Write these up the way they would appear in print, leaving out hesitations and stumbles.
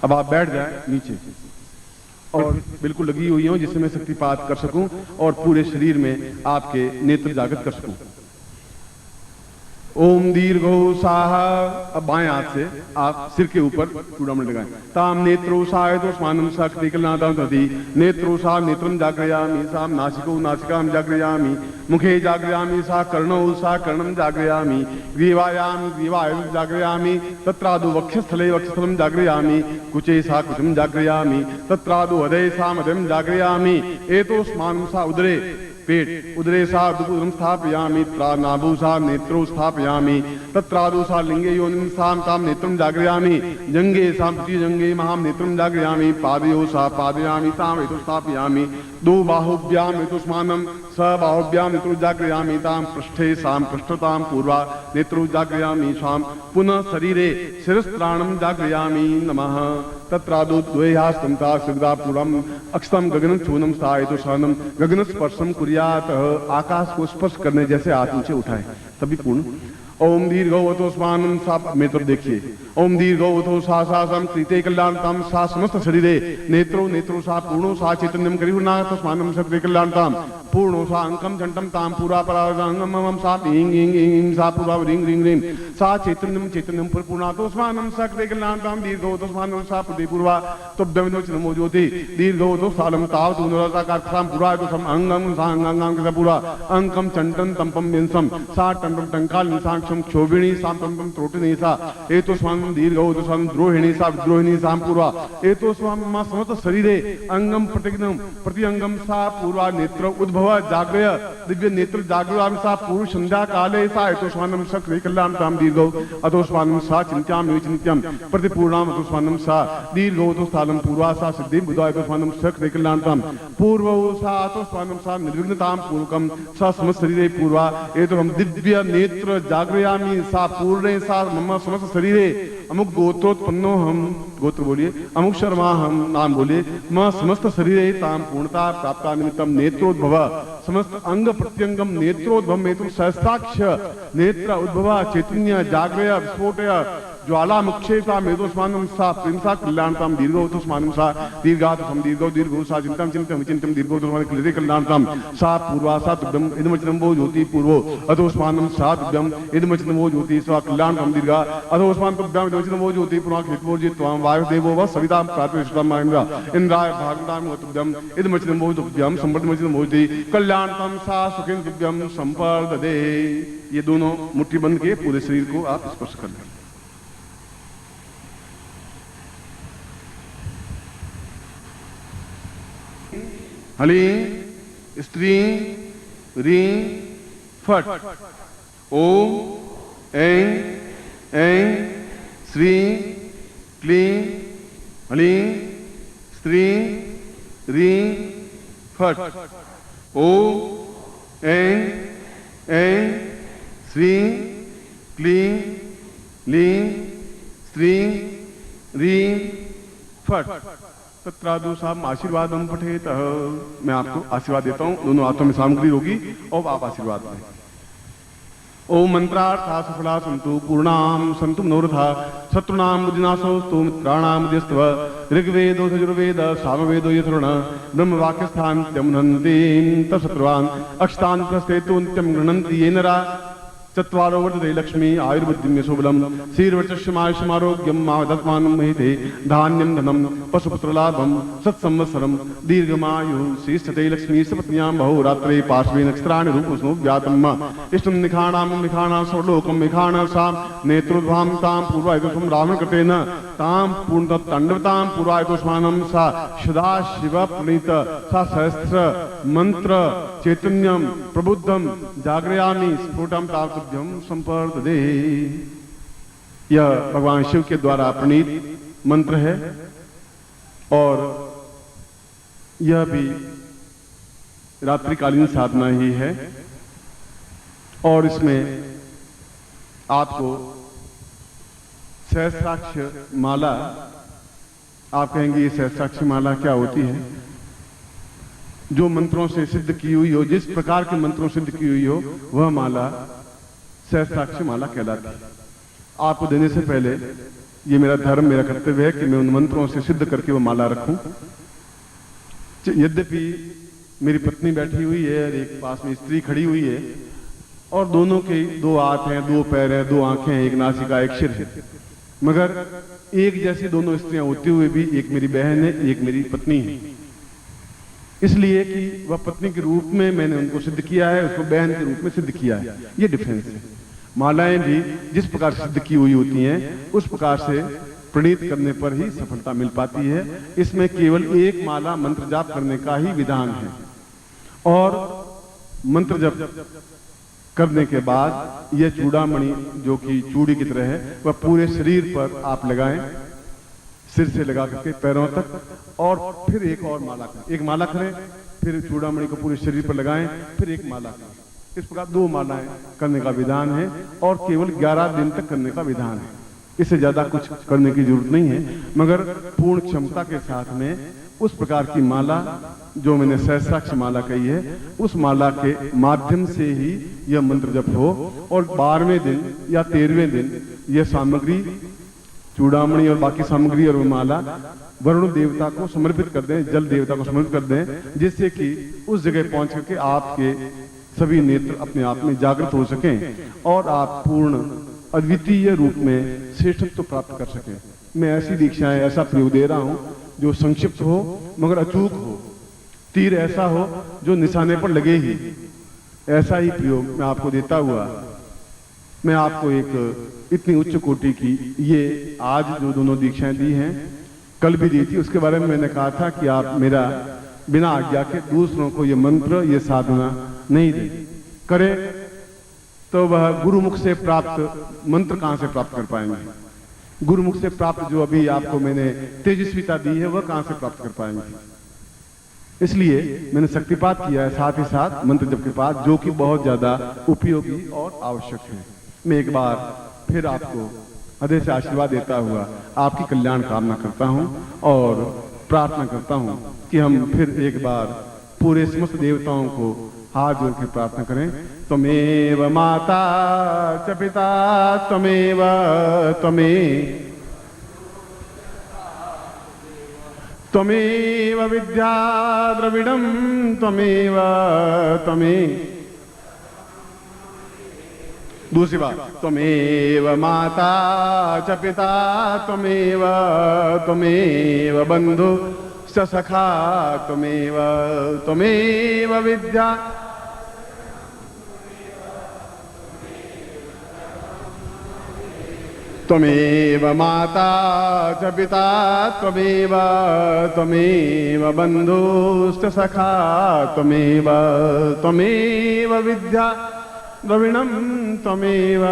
अब आप बैठ जाएं नीचे और बिल्कुल लगी हुई हो जिससे मैं शक्तिपात कर सकूं और पूरे शरीर में आपके नेत्र जागृत कर सकूं। ओम दीर्घो साह। अब बाएं हाथ से आप सिर के ऊपर चूड़ामणि लगाएं। ताम नेत्रोषाय तो स्मानम सक्रिकलनादां तदि नेत्रोषा नेत्रम जागृयामि साम नासिको नासिकाम जागृयामि मुखे जागृयामि सा कर्णौ सा कर्णम जागृयामि ग्रीवायाम ग्रीवायं जागृयामि तत्रादु वक्षस्थले वक्षस्थलं जागृयामि कुचे सा कुचम जागृयामि तत्रादु हृदये सा हृदयं जागृयामि एतो स्मानम सा उदरे पेट उदरे सा दुपुरं स्थापयामि नाभु सा नेत्रो स्थापयामि तत्रादु सा लिंगे योनिं साम ताम नेत्रं जागृयामि जंगे सा प्रतिजंगे महां नेत्रं जागृयामि पादयो सा पादयामि ताम एतो स्थापयामि दो बाहुभ्याम एतोस्मानं स बाहुभ्याम नेत्रो जागृयामि ताम पृष्ठे साम पृष्ठताम पूर्वा नेत्रो जागृयामि शाम पुनः शरीरे शिरस्त्राणं जागृयामि नमः तत्रादु द्वयहास्तं ता सिद्धा पूर्णम अक्षतम गगन चूनम सायतो शरणम गगन स्पर्शम कुर्यात। आकाश को स्पर्श करने जैसे हाथ नीचे उठाए तभी पूर्ण। ओम दीर्घवतो स्मानम सा मेत्र देखिए। ओम दीर्घवतो सा सासम कृते कल्याणताम सा समस्त शरीरे नेत्रो नेत्रो सा पूर्णो सा चैतन्यम करिहुनाथ स्मानम सक्रिय कल्याणताम पूर्णो सा अंकम झंटम ताम पूरा परांगम सा इंग इंग इंग सा पूरा रिंग रिंग रिंग सा चैतन्यम चैतन्यम पूर्णातो स्मानम सक्रिय कल्याणताम दीर्घवतो स्मानम सा पुदे पूर्वा तुभ्यमिनो नमो ज्योति दीर्घवतो सालम ताव तुनरता कारसाम पूरा तो सम अंगम सा अंगांग का पूरा अंकम चंटन तंपम विंसम सा टंटम टंकाल निसांग क्षोभिणी साम तंपम त्रोटिनी सा एतो स्वाम दीर्घवतो स्वाम द्रोहिणी सा द्रोहिणी साम पूर्वा एतो स्वाम समस्त शरीरे अंगम प्रतिगनम प्रतिअंगम सा पूर्वा नेत्र उद्भव जागृय दिव्य नेत्र जागृयामि सा पूर्व संध्या काले सा एतो स्वानम सक्रिय कल्याणताम दीर्घो अतो स्वानम सा चिंत्याम चिंत्यम प्रतिपूर्णाम अतो स्वानम सा दीर्घवतो स्थालम पूर्वा सा सिद्धि बुधा एतो स्वानम सक्रिय कल्याणताम पूर्वो सा अतो स्वानम सा निर्विघ्नताम पूर्वकम सा समस्त शरीरे पूर्वा एतो हम दिव्य नेत्र जागृयामि सा पूर्णे सा मम समस्त शरीरे अमुक गोत्रोत्पन्नो हम गोत्र बोलिए अमुक शर्मा हम नाम बोलिए म समस्त शरीरे ताम पूर्णता प्राप्ता निमित्तम नेत्रोद्भव समस्त अंग प्रत्यंगम नेत्रोद्भव में सहस्राक्ष नेत्र उद्भव चैतन्य जागृय विस्फोटय ज्वाला मुक्षेता मेदोस्मानम सा प्रिंसा कल्याणताम दीर्घोतोस्मानम सा दीर्घात सम दीर्घो दीर्घो सा चिंतम चिंतम चिंतम दीर्घोतोस्मान क्लिरे कल्याणताम सा पूर्वा सा तुभ्यम इदमचनम वो ज्योति पूर्वो अधोस्मानम सा तुभ्यम इदमचनम वो ज्योति सा कल्याणताम दीर्घा अधोस्मान तुभ्यम इदमचनम वो ज्योति पुनः खेतवो जित्वाम वायुदेवो व सविताम प्रातःष्टम इंद्र इंद्राय भागताम तुभ्यम इदमचनम वो तुभ्यम संपर्दमचनम वो ज्योति कल्याणताम सा सुखिन तुभ्यम संपर्ददे। ये दोनों मुट्ठी बंद के पूरे शरीर को आप स्पर्श कर लें। हली स्त्री री फट ओम ऐं ऐं श्री क्ली हली स्त्री री फट ओम ऐं ऐं श्री क्ली ली स्त्री री फट तत्रादु साम आशीर्वादम पठेत। मैं आपको आशीर्वाद देता हूँ, दोनों हाथों में सामग्री होगी और आप आशीर्वाद दें। ओम मंत्रार्था सफला संतु पूर्णाम संतु मनोरथा शत्रुनाम बुद्धिनाशोस्तु मित्राणाम बुद्धिस्तव ऋग्वेदो यजुर्वेद सामवेदो यथुर्ण ब्रह्मवाक्यस्थान त्यमुनन्ति तत्शत्रुवान् अक्षतान् प्रस्थेतु नित्यं गृह्णन्ति ये नरा चत्वारो वर्धते लक्ष्मी आयुर्बुद्धिं यशोबलम श्रीर्वचस्मायुष्मारोग्यम मावदत्मानं महिते धान्यं धनं पशुपुत्रलाभं सत्संवत्सरं दीर्घमायु श्रीष्ठते लक्ष्मी सपत्न्यां बहुरात्रे पार्श्वे नक्षत्राणि रूपस्नो व्यातम् इष्टं निखाणां सर्वलोकं निखाणां सां नेत्रोद्भां तां पूर्वायुष्मं रावणकृतेन तां पूर्णतत्ताण्डवतां पूर्वायुष्मानं सा सदा शिव प्रणीत सा सहस्र मंत्र चैतन्यम प्रबुद्धम जागृयामि स्फुटम तावुभ्यम संपर्ददे। यह भगवान शिव के द्वारा प्रणीत मंत्र है और यह भी रात्रिकालीन साधना ही है और इसमें आपको सहस्राक्ष माला, आप कहेंगे ये सहस्राक्ष माला क्या होती है? जो मंत्रों से सिद्ध की हुई हो, जिस प्रकार के मंत्रों से सिद्ध की हुई हो, वह माला सहस्राक्ष माला कहलाती है। आपको देने से पहले ये मेरा धर्म, मेरा कर्तव्य है कि मैं उन मंत्रों से सिद्ध करके वो माला रखूं। यद्यपि मेरी पत्नी बैठी हुई है और एक पास में स्त्री खड़ी हुई है और दोनों के 2 हाथ हैं, 2 पैर हैं, 2 आंखें हैं, एक नासिका, एक सिर है, मगर एक जैसी दोनों स्त्रियां होते हुए भी एक मेरी बहन है, एक मेरी पत्नी है। इसलिए कि वह पत्नी के रूप में मैंने उनको सिद्ध किया है, उसको बहन के रूप में सिद्ध किया है। ये डिफरेंस है। मालाएं भी जिस प्रकार से सिद्ध की हुई होती हैं उस प्रकार से प्रणीत करने पर ही सफलता मिल पाती है। इसमें केवल एक माला मंत्र जाप करने का ही विधान है और मंत्र जप करने के बाद यह चूड़ामणि जो कि चूड़ी की तरह है वह पूरे शरीर पर आप लगाएं, सिर से लगा करके पैरों तक, और फिर एक और माला करें। एक माला करें, फिर चूड़ामणि को पूरे शरीर पर लगाएं, फिर एक माला करें। इस प्रकार 2 मालाएं करने का विधान है और केवल 11 दिन तक करने का विधान है। इससे ज्यादा कुछ करने की जरूरत नहीं है, मगर पूर्ण क्षमता के साथ में उस प्रकार की माला जो मैंने सहस्राक्ष माला कही है उस माला के माध्यम से ही यह मंत्र जप हो और 12वें दिन या 13वें दिन यह सामग्री, चूड़ामणि और बाकी सामग्री और माला वरुण देवता को समर्पित कर दें, जल देवता को समर्पित कर दें, जिससे कि उस जगह पहुंच करके आपके सभी नेत्र अपने आप में जागृत हो सकें और आप पूर्ण अद्वितीय रूप में श्रेष्ठत्व प्राप्त कर सकें। मैं ऐसी दीक्षाएं, ऐसा प्रयोग दे रहा हूं जो संक्षिप्त हो मगर अचूक हो, तीर ऐसा हो जो निशाने पर लगे ही, ऐसा ही प्रयोग मैं आपको देता हुआ मैं आपको एक इतनी उच्च कोटि की ये आज जो दोनों दीक्षाएं दी हैं, कल भी दी थी, उसके बारे में मैंने कहा था कि आप मेरा बिना आज्ञा के दूसरों को ये मंत्र, ये साधना नहीं दे करें तो वह गुरुमुख से प्राप्त मंत्र कहां से प्राप्त कर पाएंगे? गुरुमुख से प्राप्त जो अभी आपको मैंने तेजस्विता दी है वह कहां से प्राप्त कर पाएंगे? इसलिए मैंने शक्तिपात किया है साथ ही साथ मंत्र जप के पास, जो कि बहुत ज्यादा उपयोगी और आवश्यक है। मैं एक बार फिर आपको हृदय से आशीर्वाद देता हुआ आपकी कल्याण कामना करता हूं और प्रार्थना करता हूं कि हम फिर एक बार पूरे समस्त देवताओं को हाथ जोड़ के प्रार्थना करें। त्वमेव माता च पिता त्वमेव त्वमेव विद्या द्रविणं त्वमेव दूसरी बात, त्वमेव माता च पिता त्वमेव बंधु स सखा त्वमेव विद्या त्वमेव माता च पिता त्वमेव बंधुश्च सखा त्वमेव विद्या द्रविणं त्वमेव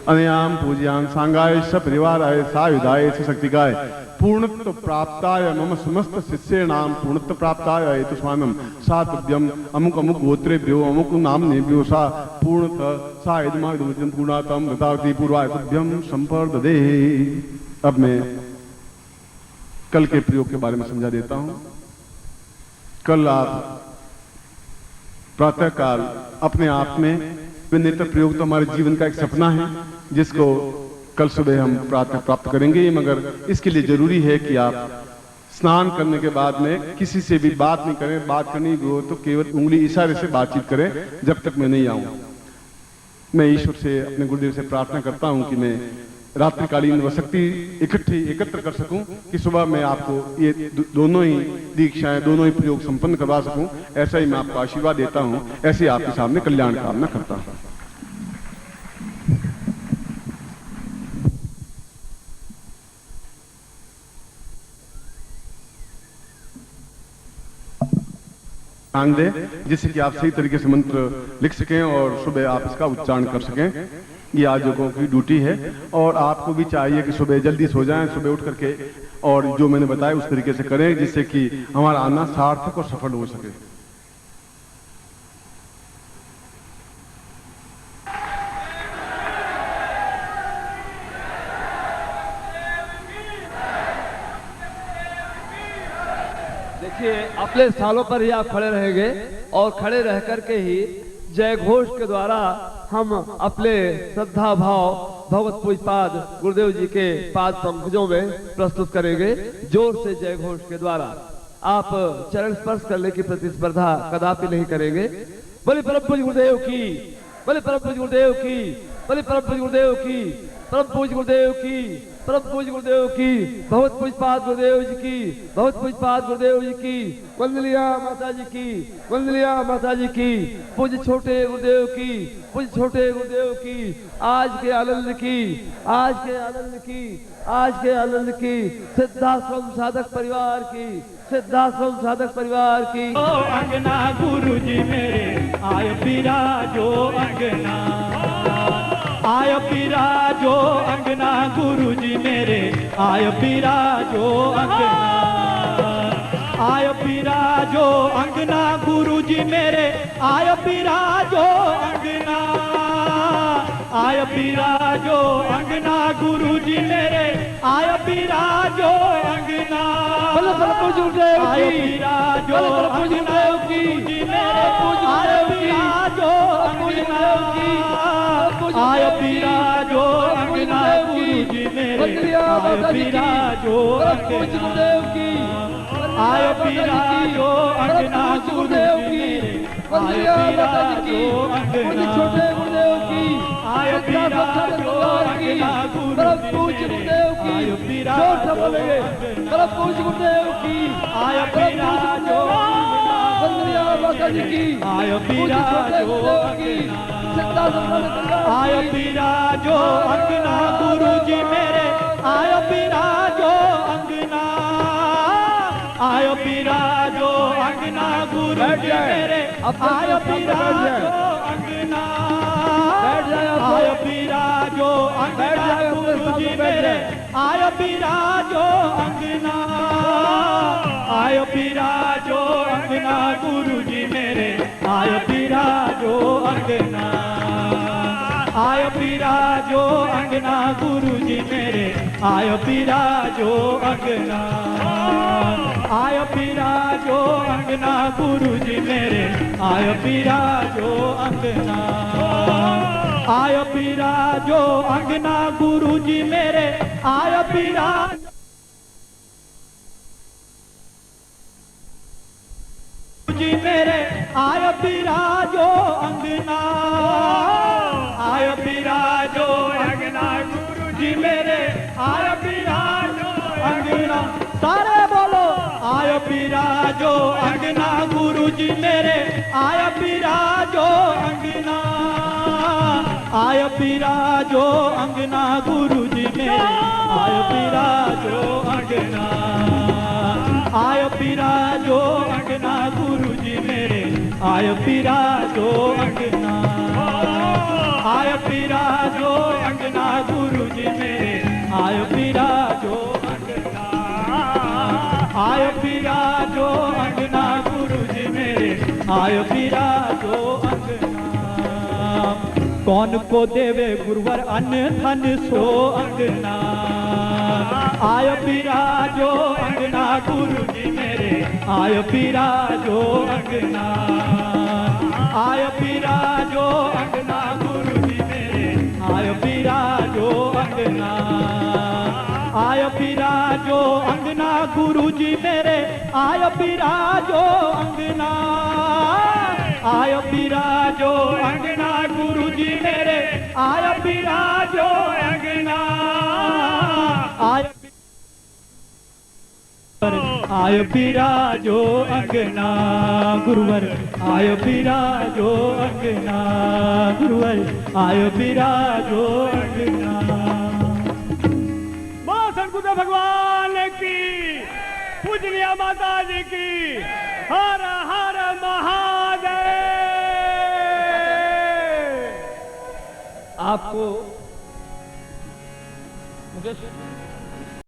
अनयाम पूज्याम सांगाय स परिवाराय सायुधाय स शक्तिकाय पूर्णत्व प्राप्ताय मम समस्त शिष्येणाम पूर्णत्व प्राप्ताय हेतुस्वानम सातव्यम अमुक अमुक गोत्रेभ्यो अमुक नामनेभ्यो सा पूर्णतः सा इदमाइदमुच्यं पूर्णातम गतावती पूर्वाय तुभ्यं संपर्ददे। अब मैं कल के प्रयोग के बारे में समझा देता हूं। कल आप प्रातः काल अपने आप में नेत्र प्रयोग तो हमारे जीवन का एक सपना है जिसको कल सुबह हम प्रातः प्राप्त करेंगे, मगर इसके लिए जरूरी है कि आप स्नान करने के बाद में किसी से भी बात नहीं करें। बात करनी हो तो केवल उंगली इशारे से बातचीत करें जब तक मैं नहीं आऊं। मैं ईश्वर से, अपने गुरुदेव से प्रार्थना करता हूं कि मैं रात्रिकालीन वह शक्ति एकत्र कर सकूं कि सुबह मैं आपको ये दोनों ही दीक्षाएं, दोनों ही प्रयोग संपन्न करवा सकूं। ऐसा ही मैं आपको आशीर्वाद देता हूं, ऐसे ही आपके सामने कल्याण कामना करता हूं। ध्यान दें जिससे कि आप सही तरीके से मंत्र लिख सकें और सुबह आप इसका उच्चारण कर सकें। ये आयोजकों की ड्यूटी है और आपको भी चाहिए कि सुबह जल्दी सो जाएं, सुबह उठ करके और जो मैंने बताया उस तरीके से करें जिससे कि हमारा आना सार्थक और सफल हो सके। देखिए, अपने स्थानों पर ही आप खड़े रहेंगे और खड़े रह करके ही जय घोष के द्वारा हम अपने श्रद्धा भाव भगवत पूजपाद गुरुदेव जी के पाद पंकजों में प्रस्तुत करेंगे जोर से जय घोष के द्वारा। आप चरण स्पर्श करने की प्रतिस्पर्धा कदापि नहीं करेंगे। बोले परम पूज्य गुरुदेव की, बोले परम पूज्य गुरुदेव की, बोले परम पूज्य गुरुदेव की, परम पूज्य गुरुदेव की, परम पूज्य गुरुदेव की, बहुत पूजपाद गुरुदेव जी की, बहुत पूजपाद गुरुदेव जी की, वंदलिया माता जी की, वंदलिया माता जी की, पूज्य छोटे गुरुदेव की, पूज्य छोटे गुरुदेव की, आज के आनंद की, आज के आनंद की, आज के आनंद की, सिद्धाश्रम साधक परिवार की, सिद्धाश्रम साधक परिवार की। ओ अंगना गुरु जी मेरे आय बिराजो अंगना, आय बिराजो अंगना गुरु जी मेरे आय बिराजो अंगना, आय बिराजो अंगना गुरु जी मेरे आय बिराजो अंगना, आय बिराजो अंगना गुरु जी मेरे आय बिराजो अंगना, आय बिराजो अंगना गुरु जी मेरे आय बिराजो अंगना, आय बिराजो अंगना गुरु जी मेरे आय बिराजो अंगना, आय बिराजो अंगना गुरुदेव की, आय बिराजो अंगना, छोटे गुरुदेव की, आय बिराजो अंगना परम पूज्य गुरुदेव की, जोर से बोलेंगे परम पूज्य गुरुदेव की, आय बिराजो वंदनिया माता जी की, आय बिराजो आय बिराजो अंगना गुरु जी मेरे आय बिराजो अंगना, आय बिराजो अंगना गुरु जी मेरे आय बिराजो अंगना, आय बिराजो अंगना गुरु जी मेरे आय बिराजो अंगना, आय बिराजो अंगना गुरु जी मेरे आय बिराजो अंगना, आय बिराजो अंगना गुरु जी मेरे आय बिराजो अंगना, आय बिराजो अंगना गुरु जी मेरे आय बिराजो अंगना, आय बिराजो अंगना गुरु जी मेरे आय बिराजो जी मेरे आय बिराजो अंगना, आय बिराजो अंगना गुरु जी मेरे आय बिराजो अंगना, सारे बोलो आय बिराजो अंगना गुरु जी मेरे आय बिराजो अंगना, आय बिराजो अंगना गुरु जी मेरे आय बिराजो अंगना, आय बिराजो अंगना गुरु जी मेरे आय बिराजो अंगना, आय बिराजो अंगना गुरु जी मेरे आय बिराजो अंगना, आय बिराजो अंगना गुरु जी मेरे आय बिराजो अंगना, कौन को देवे गुरुवर अन्न धन सो अंगना, आय बिराजो अंगना गुरु जी मेरे आय बिराजो अंगना, आय बिराजो अंगना गुरु जी मेरे आय बिराजो अंगना, आय बिराजो अंगना गुरु जी मेरे आय बिराजो अंगना, आय बिराजो अंगना गुरु जी मेरे आय बिराजो अंगना, आय बिराजो अंगना गुरुवर आय बिराजो अंगना, गुरुवर आय बिराजो अंगना। मां सदगुरु भगवान की, पूजनीय माता जी की, हर हर महादेव। आपको मुकेश